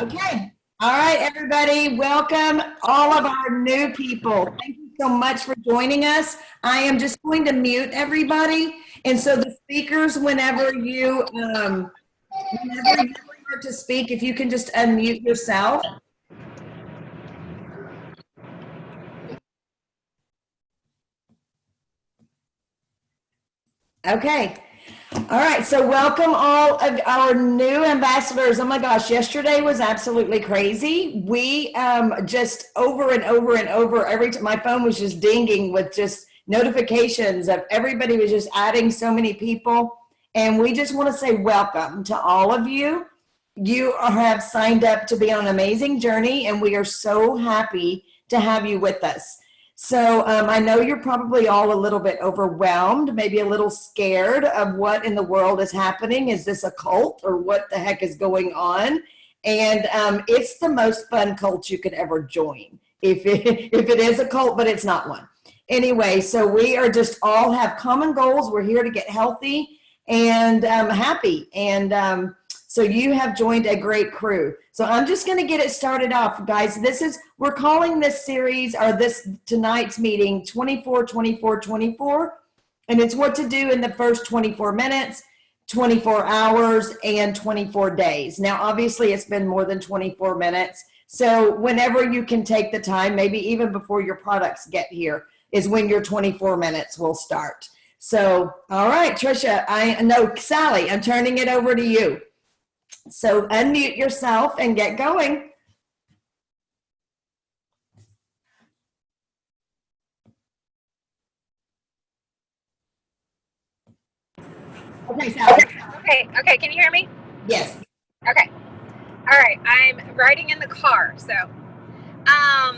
Okay. All right, everybody. Welcome all of our new people. Thank you so much for joining us. I am just going to mute everybody. And so the speakers, whenever you start to speak, if you can just unmute yourself. Okay. All right, so welcome all of our new ambassadors. Oh my gosh, yesterday was absolutely crazy. We just over and over and over, every time my phone was just dinging with just notifications of everybody was just adding so many people. And we just want to say welcome to all of you. You have signed up to be on an amazing journey, and we are so happy to have you with us. So I know you're probably all a little bit overwhelmed, maybe a little scared of what in the world is happening. Is this a cult or what the heck is going on? And it's the most fun cult you could ever join if it is a cult, but it's not one. Anyway, so we are just all have common goals. We're here to get healthy and happy. And so you have joined a great crew. So I'm just going to get it started off, guys. We're calling this series or this tonight's meeting 24, 24, 24. And it's what to do in the first 24 minutes, 24 hours, and 24 days. Now, obviously, it's been more than 24 minutes. So whenever you can take the time, maybe even before your products get here, is when your 24 minutes will start. So, all right, Trisha, Sally, I'm turning it over to you. So unmute yourself and get going. Okay, Sally. Okay, can you hear me? Yes. Okay. All right, I'm riding in the car, so I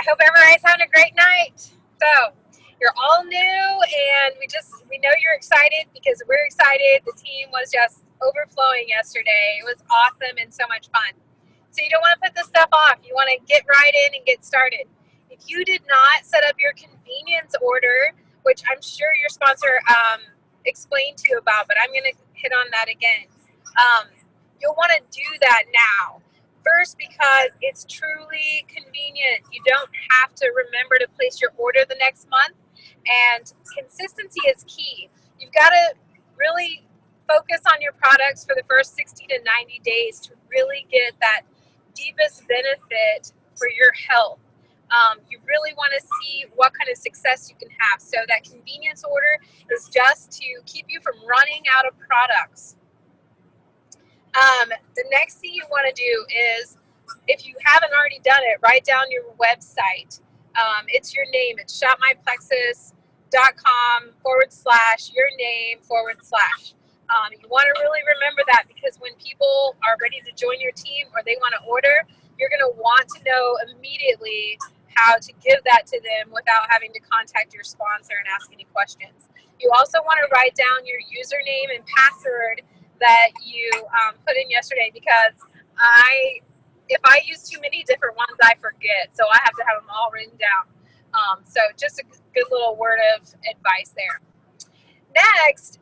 hope everybody's having a great night. So you're all new, and we know you're excited because we're excited. The team was just overflowing yesterday. It was awesome and so much fun. So you don't want to put this stuff off. You want to get right in and get started. If you did not set up your convenience order, which I'm sure your sponsor explained to you about, but I'm going to hit on that again. You'll want to do that now. First, because it's truly convenient. You don't have to remember to place your order the next month, and consistency is key. You've got to really focus on your products for the first 60 to 90 days to really get that deepest benefit for your health. You really want to see what kind of success you can have. So that convenience order is just to keep you from running out of products. The next thing you want to do is, if you haven't already done it, write down your website. It's your name. It's shopmyplexus.com/your-name/. You want to really remember that, because when people are ready to join your team or they want to order, you're going to want to know immediately how to give that to them without having to contact your sponsor and ask any questions. You also want to write down your username and password that you put in yesterday, because if I use too many different ones, I forget. So I have to have them all written down. So just a good little word of advice there. Next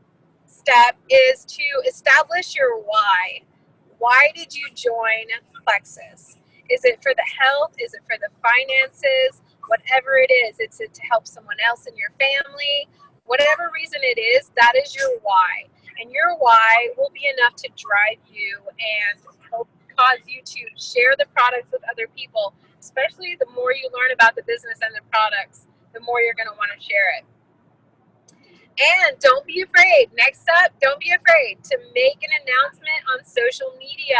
step is to establish your why. Why did you join Plexus? Is it for the health? Is it for the finances? Whatever it is, it's to help someone else in your family. Whatever reason it is, that is your why. And your why will be enough to drive you and help cause you to share the products with other people. Especially the more you learn about the business and the products, the more you're going to want to share it. And don't be afraid. Next up, don't be afraid to make an announcement on social media.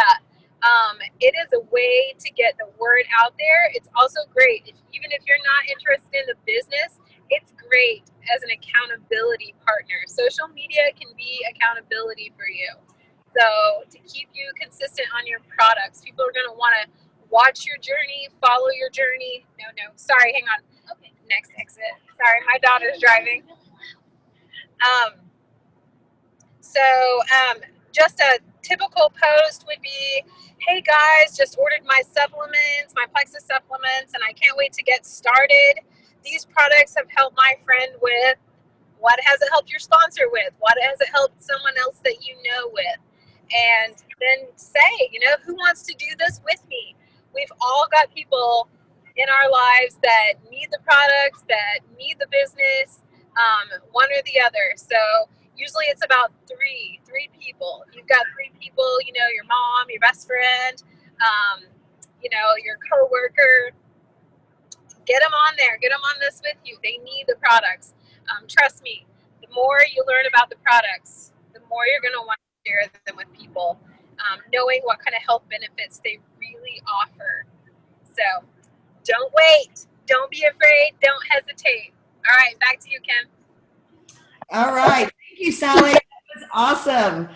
It is a way to get the word out there. It's also great, even if you're not interested in the business, it's great as an accountability partner. Social media can be accountability for you. So to keep you consistent on your products, people are going to want to watch your journey, follow your journey. Sorry, hang on. Okay, next exit. Sorry, my daughter's driving. Just a typical post would be, hey guys, just ordered my supplements, my Plexus supplements, and I can't wait to get started. These products have helped my friend with. What has it helped your sponsor with? What has it helped someone else that you know with? and then say, who wants to do this with me? We've all got people in our lives that need the products, that need the business, one or the other. So usually it's about three people. You've got three people, your mom, your best friend, your coworker. Get them on there. Get them on this with you. They need the products. Trust me, the more you learn about the products, the more you're going to want to share them with people, knowing what kind of health benefits they really offer. So don't wait. Don't be afraid. Don't hesitate. All right, back to you, Kim. All right. Thank you, Sally. That was awesome.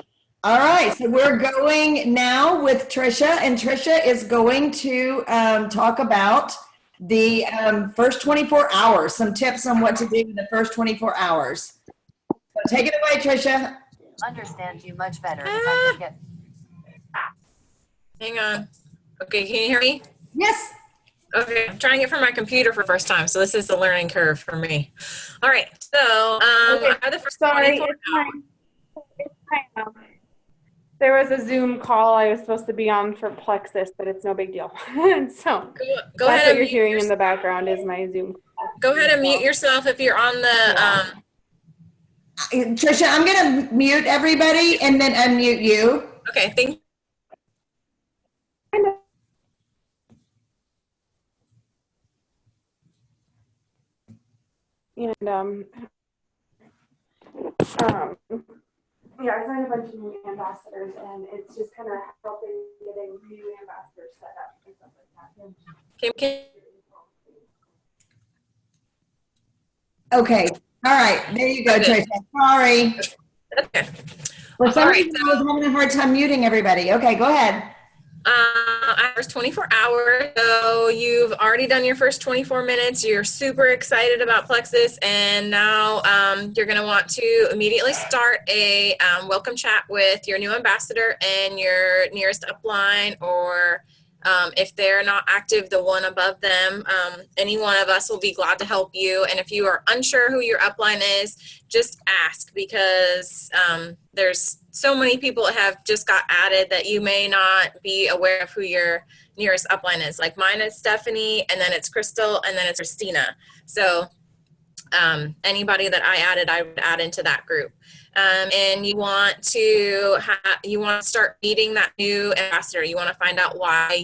All right. So we're going now with Trisha, and Trisha is going to talk about the first 24 hours, some tips on what to do in the first 24 hours. So take it away, Trisha. Understand you much better if I can get. Hang on. Okay, can you hear me? Yes. Okay, I'm trying it from my computer for the first time, so this is a learning curve for me. All right, so Okay, I have the first sorry, 24 it's my there was a Zoom call I was supposed to be on for Plexus, but it's no big deal. So Go that's ahead what and you're mute hearing in the background is my Zoom call. Go ahead and mute yourself if you're on the. Trisha, I'm going to mute everybody and then unmute you. Okay, thank. And yeah, I signed a bunch of new ambassadors, and it's just kind of helping getting new ambassadors set up and stuff like that. Kim, Okay. All right. There you go, Okay. Trisha. Sorry. Okay. For some All right, reason, I was having a hard time muting everybody. Okay, go ahead. First 24 hours. So you've already done your first 24 minutes. You're super excited about Plexus, and now you're going to want to immediately start a welcome chat with your new ambassador and your nearest upline, or if they're not active, the one above them. Any one of us will be glad to help you. And if you are unsure who your upline is, just ask, because there's so many people that have just got added that you may not be aware of who your nearest upline is. Like mine is Stephanie, and then it's Crystal, and then it's Christina. So anybody that I added, I would add into that group. And you want to start meeting that new ambassador. You want to find out why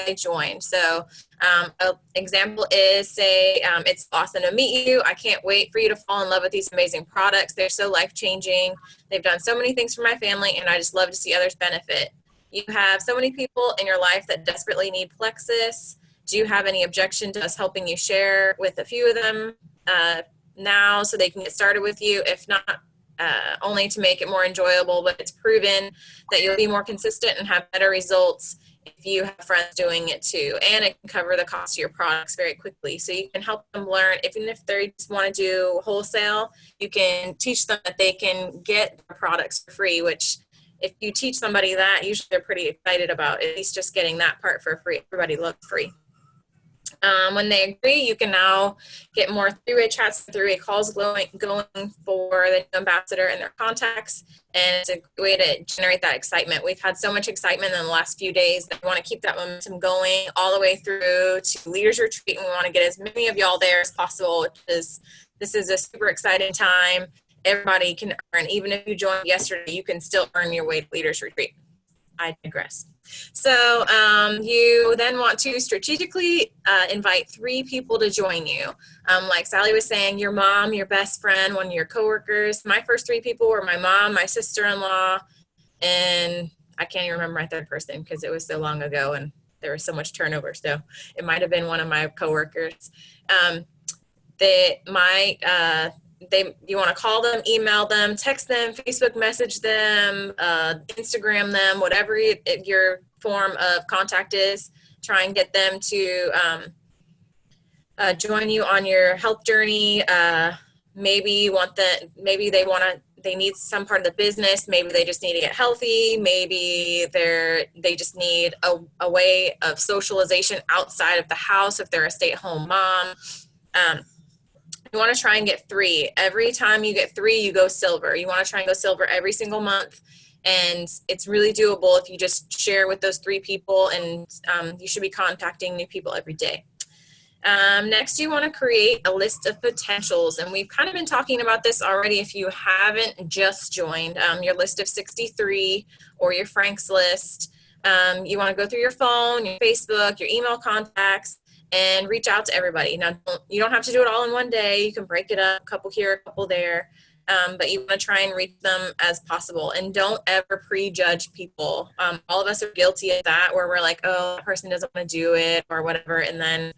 they joined. So an example is, say it's awesome to meet you. I can't wait for you to fall in love with these amazing products. They're so life-changing. They've done so many things for my family, and I just love to see others benefit. You have so many people in your life that desperately need Plexus. Do you have any objection to us helping you share with a few of them now so they can get started with you? If not, only to make it more enjoyable, but it's proven that you'll be more consistent and have better results if you have friends doing it too. And it can cover the cost of your products very quickly. So you can help them learn, even if they just want to do wholesale, you can teach them that they can get the products for free, which if you teach somebody that, usually they're pretty excited about at least just getting that part for free. Everybody loves free. When they agree, you can now get more three-way chats, three-way calls going for the new ambassador and their contacts, and it's a way to generate that excitement. We've had so much excitement in the last few days that we want to keep that momentum going all the way through to Leaders Retreat, and we want to get as many of y'all there as possible, this is a super exciting time. Everybody can earn. Even if you joined yesterday, you can still earn your way to Leaders Retreat. I digress. So you then want to strategically invite 3 people to join you. Like Sally was saying, your mom, your best friend, one of your coworkers. My first 3 people were my mom, my sister-in-law, and I can't even remember my third person because it was so long ago and there was so much turnover. So it might have been one of my coworkers. You want to call them, email them, text them, Facebook message them, Instagram them, whatever your form of contact is. Try and get them to join you on your health journey. Maybe they need some part of the business. Maybe they just need to get healthy. Maybe they just need a way of socialization outside of the house if they're a stay-at-home mom. You want to try and get 3. Every time you get 3, you go silver. You want to try and go silver every single month. And it's really doable if you just share with those 3 people, and you should be contacting new people every day. Next, you want to create a list of potentials. And we've kind of been talking about this already if you haven't just joined your list of 63 or your Frank's list. You want to go through your phone, your Facebook, your email contacts, and reach out to everybody. Now, you don't have to do it all in one day. You can break it up, a couple here, a couple there. But you want to try and reach them as possible, and don't ever prejudge people. All of us are guilty of that, where we're like, oh, that person doesn't want to do it or whatever. And then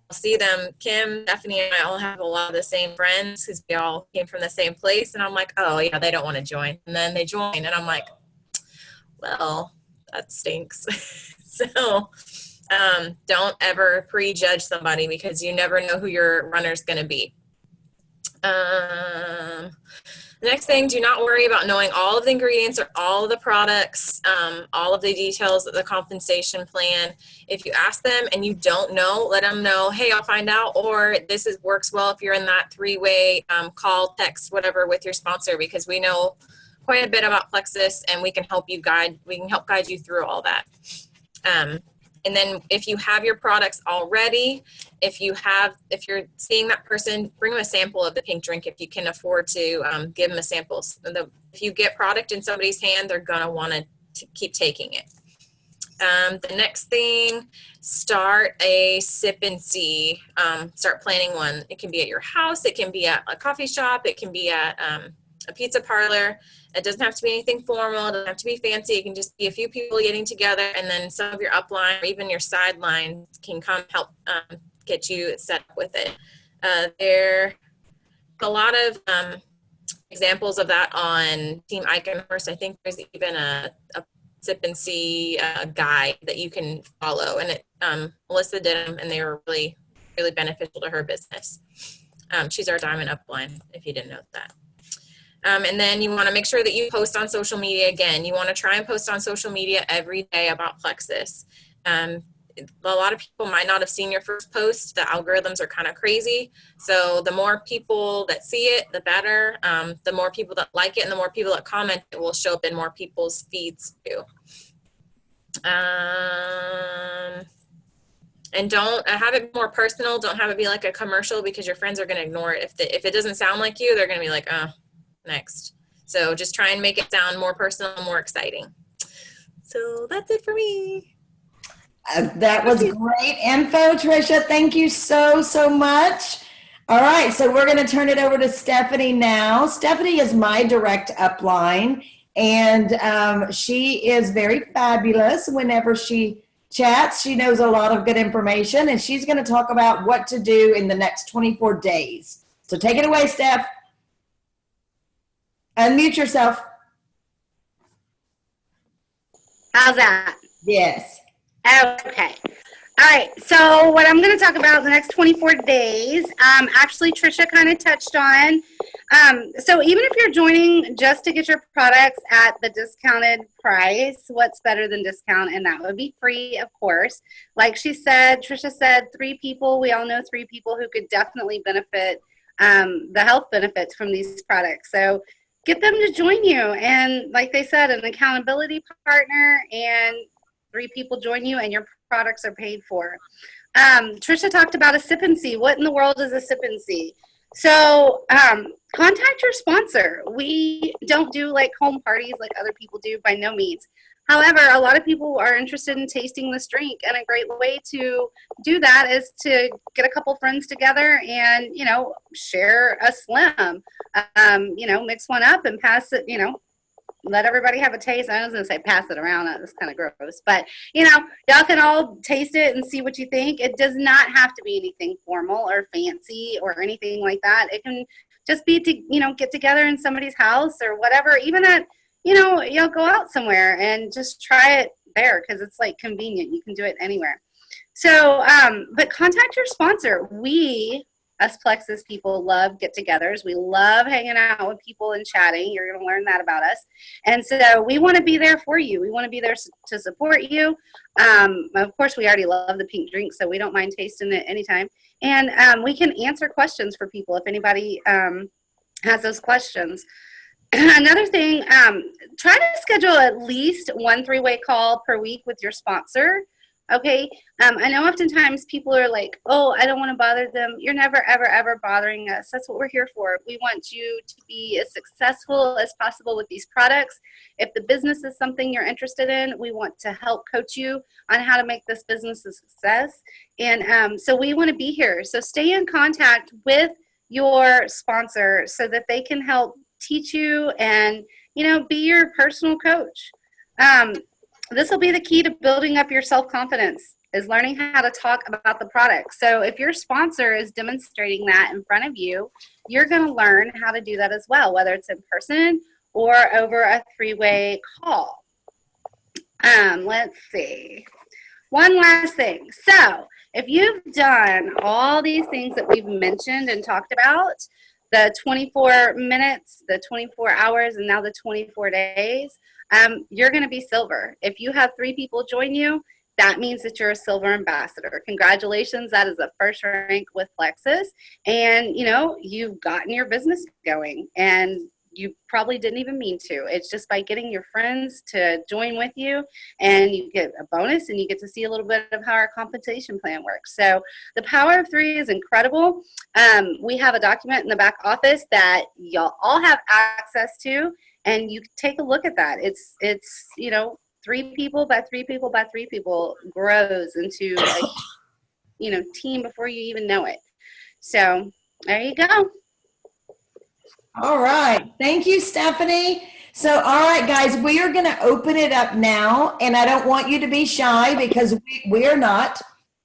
I'll see them. Kim, Stephanie, and I all have a lot of the same friends because we all came from the same place. And I'm like, oh yeah, they don't want to join. And then they join, and I'm like, well, that stinks. So don't ever prejudge somebody, because you never know who your runner's going to be. The next thing, do not worry about knowing all of the ingredients or all of the products, all of the details of the compensation plan. If you ask them and you don't know, let them know, hey, I'll find out, or this works well if you're in that 3-way call, text, whatever with your sponsor, because we know quite a bit about Plexus, and we can help guide you through all that. And then if you have your products already, if you're seeing that person, bring them a sample of the pink drink if you can afford to give them a sample. If you get product in somebody's hand, they're going to want to keep taking it. The next thing, start a sip and see. Start planning one. It can be at your house. It can be at a coffee shop. It can be at a pizza parlor. It doesn't have to be anything formal. It doesn't have to be fancy. It can just be a few people getting together, and then some of your upline or even your sideline can come help get you set up with it. There are a lot of examples of that on Team Iconverse. I think there's even a sip and see guide that you can follow, and Melissa did them, and they were really, really beneficial to her business. She's our diamond upline, if you didn't know that. And then you want to make sure that you post on social media. Again, you want to try and post on social media every day about Plexus. A lot of people might not have seen your first post. The algorithms are kind of crazy. So the more people that see it, the better. The more people that like it and the more people that comment, it will show up in more people's feeds too. And don't have it more personal. Don't have it be like a commercial, because your friends are going to ignore it. If it doesn't sound like you, they're going to be like, oh, next. So just try and make it sound more personal, more exciting. So that's it for me. That was great info, Trisha. Thank you so, so much. All right, so we're going to turn it over to Stephanie now. Stephanie is my direct upline, and she is very fabulous whenever she chats. She knows a lot of good information, and she's going to talk about what to do in the next 24 days. So take it away, Steph. Unmute yourself. How's that? Yes. Okay. All right. So what I'm going to talk about in the next 24 days, actually Trisha kind of touched on. So even if you're joining just to get your products at the discounted price, what's better than discount? And that would be free, of course. Like Trisha said, 3 people. We all know 3 people who could definitely benefit the health benefits from these products. So get them to join you. And like they said, an accountability partner, and 3 people join you and your products are paid for. Trisha talked about a sip and see. What in the world is a sip and see? So contact your sponsor. We don't do like home parties like other people do, by no means. However, a lot of people are interested in tasting this drink, and a great way to do that is to get a couple friends together and, share a slim, mix one up and pass it, let everybody have a taste. I was going to say pass it around. That's kind of gross. But, y'all can all taste it and see what you think. It does not have to be anything formal or fancy or anything like that. It can just be to, get together in somebody's house or whatever, even at, you'll go out somewhere and just try it there because it's like convenient. You can do it anywhere. So, but contact your sponsor. We, us Plexus people, love get-togethers. We love hanging out with people and chatting. You're going to learn that about us. And so we want to be there for you. We want to be there to support you. Of course, we already love the pink drink, so we don't mind tasting it anytime. And we can answer questions for people if anybody has those questions. Another thing, try to schedule at least one 3-way call per week with your sponsor. Okay. I know oftentimes people are like, oh, I don't want to bother them. You're never, ever, ever bothering us. That's what we're here for. We want you to be as successful as possible with these products. If the business is something you're interested in, we want to help coach you on how to make this business a success. And so we want to be here. So stay in contact with your sponsor so that they can help teach you and, be your personal coach. This will be the key to building up your self-confidence, is learning how to talk about the product. So if your sponsor is demonstrating that in front of you, you're going to learn how to do that as well, whether it's in person or over a 3-way call. Let's see. One last thing. So if you've done all these things that we've mentioned and talked about, the 24 minutes, the 24 hours, and now the 24 days, you're going to be silver. If you have 3 people join you, that means that you're a silver ambassador. Congratulations. That is a first rank with Plexus. And, you've gotten your business going, and you probably didn't even mean to. It's just by getting your friends to join with you, and you get a bonus, and you get to see a little bit of how our compensation plan works. So the power of 3 is incredible. We have a document in the back office that y'all all have access to, and you take a look at that. It's 3 people by 3 people by 3 people grows into a team before you even know it. So there you go. All right. Thank you, Stephanie. So, all right, guys, we are going to open it up now, and I don't want you to be shy because we're not.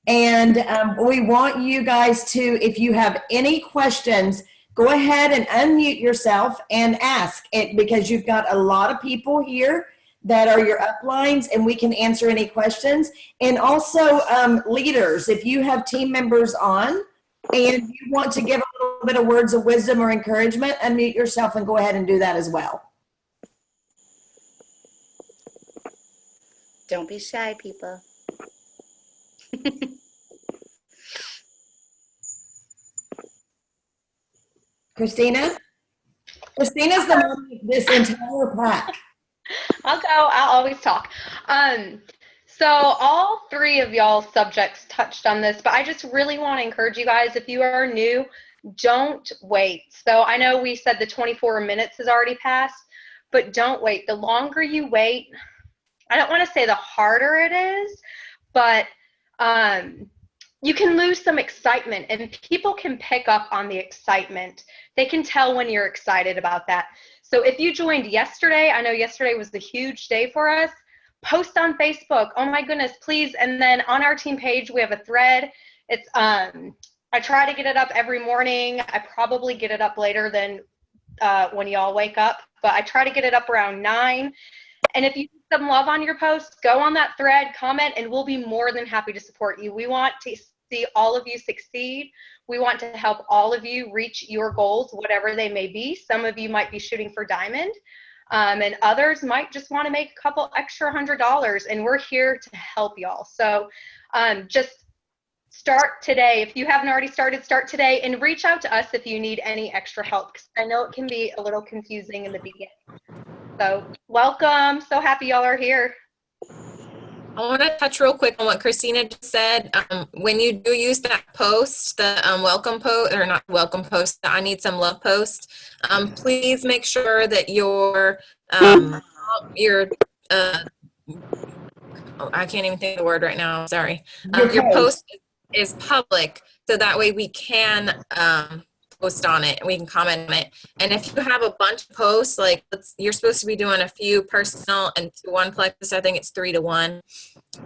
And we want you guys to, if you have any questions, go ahead and unmute yourself and ask it, because you've got a lot of people here that are your uplines, and we can answer any questions. And also leaders, if you have team members on and you want to give a little bit of words of wisdom or encouragement, unmute yourself and go ahead and do that as well. Don't be shy, people. Christina? Christina's the one with this entire pack. I'll go. I'll always talk. So all 3 of y'all's subjects touched on this, but I just really want to encourage you guys, if you are new, don't wait. So I know we said the 24 minutes has already passed, but don't wait. The longer you wait, I don't want to say the harder it is, but you can lose some excitement, and people can pick up on the excitement. They can tell when you're excited about that. So if you joined yesterday, I know yesterday was the huge day for us, post on Facebook. Oh my goodness, please. And then on our team page, we have a thread. It's I try to get it up every morning. I probably get it up later than when y'all wake up, but I try to get it up around 9. And if you need some love on your post, go on that thread, comment, and we'll be more than happy to support you. We want to see all of you succeed. We want to help all of you reach your goals, whatever they may be. Some of you might be shooting for diamond, and others might just want to make a couple extra $100, and we're here to help y'all. So just start today. If you haven't already started, start today, and reach out to us if you need any extra help, because I know it can be a little confusing in the beginning. So welcome. So happy y'all are here. I want to touch real quick on what Christina just said. When you do use that post, the welcome post, or not welcome post, the I need some love post, please make sure that your I can't even think of the word right now. Sorry. Your post is public, so that way we can post on it and we can comment on it. And if you have a bunch of posts, like you're supposed to be doing a few personal and 1 Plexus, I think it's 3 to 1,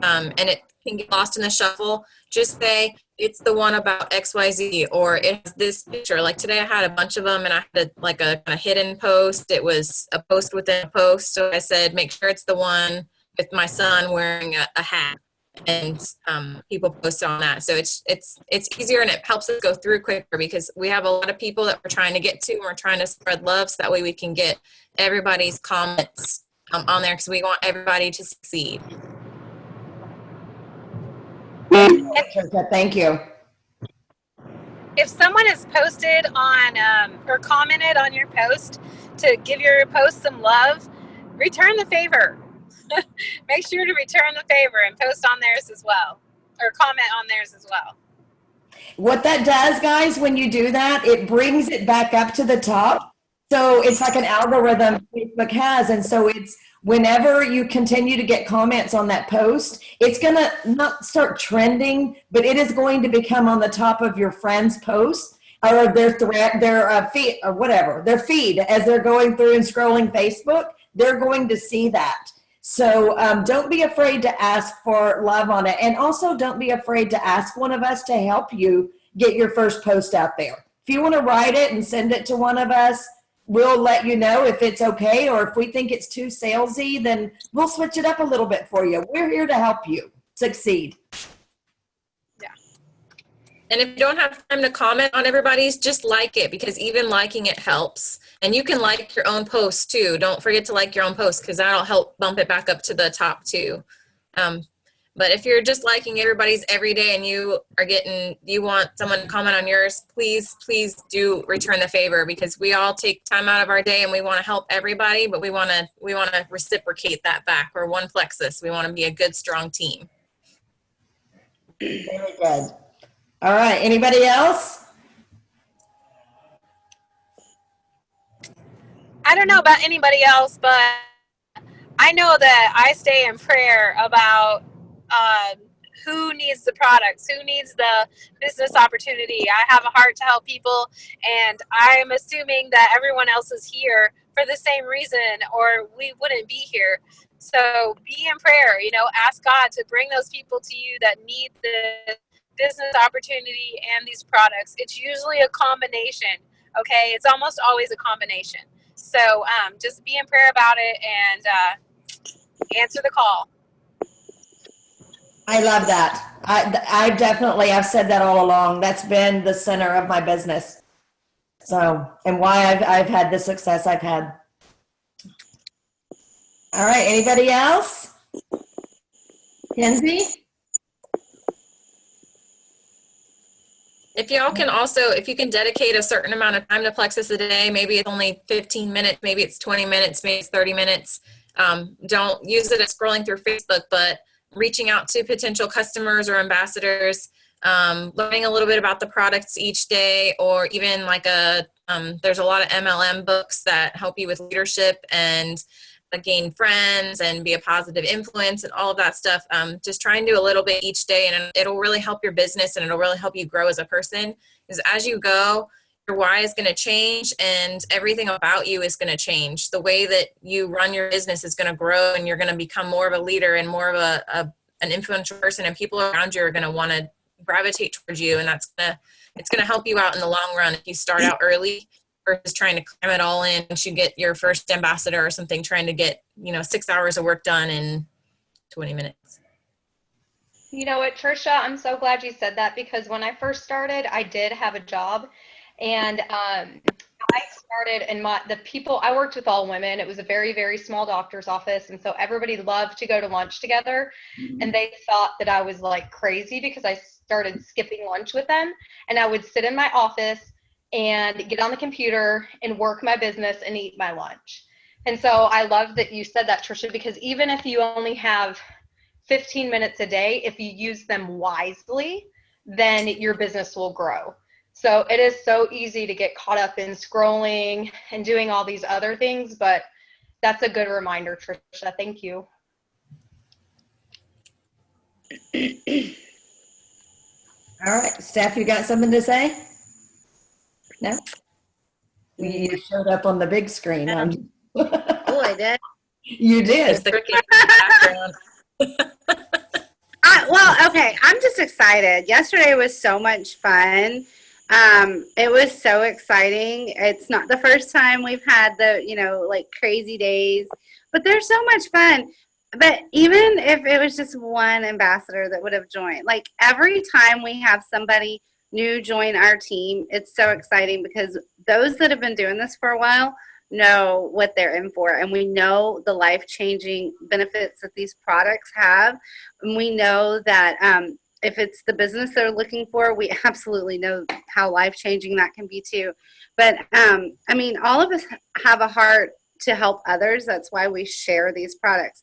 and it can get lost in the shuffle, just say it's the one about XYZ, or it's this picture. Like today I had a bunch of them, and I had a hidden post. It was a post within a post, so I said make sure it's the one with my son wearing a hat, and people post on that. So it's easier, and it helps us go through quicker, because we have a lot of people that we're trying to get to, and we're trying to spread love, so that way we can get everybody's comments on there, because we want everybody to succeed. Thank you. If someone has posted on or commented on your post, to give your post some love, return the favor. Make sure to return the favor and post on theirs as well, or comment on theirs as well. What that does, guys, when you do that, it brings it back up to the top. So it's like an algorithm Facebook has. And so it's whenever you continue to get comments on that post, it's going to not start trending, but it is going to become on the top of your friends' post or their feed or whatever, their feed as they're going through and scrolling Facebook. They're going to see that. So don't be afraid to ask for love on it. And also don't be afraid to ask one of us to help you get your first post out there. If you want to write it and send it to one of us, we'll let you know if it's okay, or if we think it's too salesy, then we'll switch it up a little bit for you. We're here to help you succeed. And if you don't have time to comment on everybody's, just like it, because even liking it helps. And you can like your own post too. Don't forget to like your own post, because that'll help bump it back up to the top too. But if you're just liking everybody's every day and you want someone to comment on yours, please do return the favor, because we all take time out of our day and we want to help everybody, but we want to reciprocate that back. We're one Plexus. We want to be a good, strong team. Very good. All right. Anybody else? I don't know about anybody else, but I know that I stay in prayer about who needs the products, who needs the business opportunity. I have a heart to help people, and I'm assuming that everyone else is here for the same reason, or we wouldn't be here. So be in prayer, ask God to bring those people to you that need the business opportunity and these products. It's usually a combination, okay? It's almost always a combination. So just be in prayer about it and answer the call. I love that. I've said that all along. That's been the center of my business. So, and why I've had the success I've had. All right. Anybody else? Kenzie? If y'all can also, if you can dedicate a certain amount of time to Plexus a day, maybe it's only 15 minutes, maybe it's 20 minutes, maybe it's 30 minutes. Don't use it as scrolling through Facebook, but reaching out to potential customers or ambassadors, learning a little bit about the products each day, or even like there's a lot of MLM books that help you with leadership and gain friends and be a positive influence and all of that stuff. Just try and do a little bit each day, and it'll really help your business and it'll really help you grow as a person. Because as you go, your why is going to change and everything about you is going to change. The way that you run your business is going to grow, and you're going to become more of a leader and more of an influential person, and people around you are going to want to gravitate towards you, and it's going to help you out in the long run if you start out early versus trying to cram it all in. Once you get your first ambassador or something, trying to get 6 hours of work done in 20 minutes. You know what, Trisha, I'm so glad you said that, because when I first started, I did have a job, and I started, and the people, I worked with all women. It was a very, very small doctor's office, and so everybody loved to go to lunch together, and they thought that I was like crazy because I started skipping lunch with them, and I would sit in my office and get on the computer and work my business and eat my lunch. And so I love that you said that, Trisha, because even if you only have 15 minutes a day, if you use them wisely, then your business will grow. So it is so easy to get caught up in scrolling and doing all these other things, but that's a good reminder, Trisha. Thank you. All right, Steph, you got something to say? No? You showed up on the big screen. Oh, I did. You did. It's the cricket in the background. Well, okay. I'm just excited. Yesterday was so much fun. It was so exciting. It's not the first time we've had the, crazy days, but they're so much fun. But even if it was just one ambassador that would have joined, like every time we have somebody new join our team, it's so exciting, because those that have been doing this for a while know what they're in for, and we know the life-changing benefits that these products have, and we know that if it's the business they're looking for, we absolutely know how life-changing that can be too. But I mean, all of us have a heart to help others. That's why we share these products,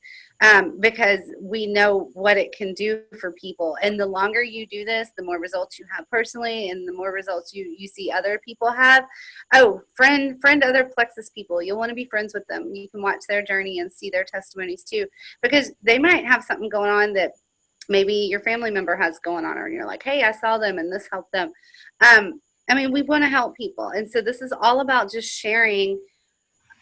because we know what it can do for people. And the longer you do this, the more results you have personally, and the more results you see other people have. Oh, friend other Plexus people. You'll want to be friends with them. You can watch their journey and see their testimonies too, because they might have something going on that maybe your family member has going on, or you're like, hey, I saw them and this helped them. I mean, we want to help people. And so this is all about just sharing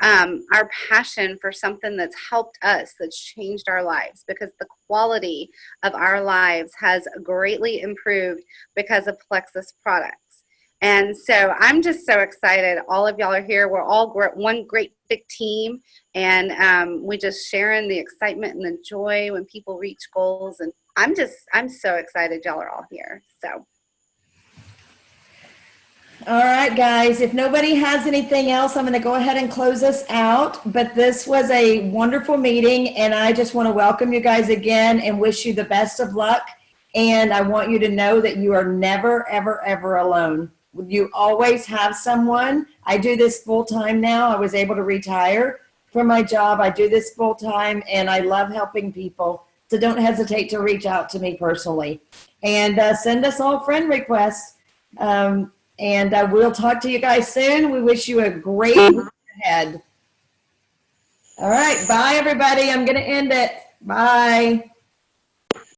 our passion for something that's helped us, that's changed our lives, because the quality of our lives has greatly improved because of Plexus products. And so I'm just so excited. All of y'all are here. We're all one great big team, and we just sharing the excitement and the joy when people reach goals. And I'm so excited y'all are all here. So. All right, guys, if nobody has anything else, I'm going to go ahead and close us out. But this was a wonderful meeting, and I just want to welcome you guys again and wish you the best of luck. And I want you to know that you are never, ever, ever alone. You always have someone. I do this full time now. I was able to retire from my job. I do this full time, and I love helping people. So don't hesitate to reach out to me personally, and send us all friend requests. And we'll talk to you guys soon. We wish you a great week ahead. All right. Bye, everybody. I'm going to end it. Bye.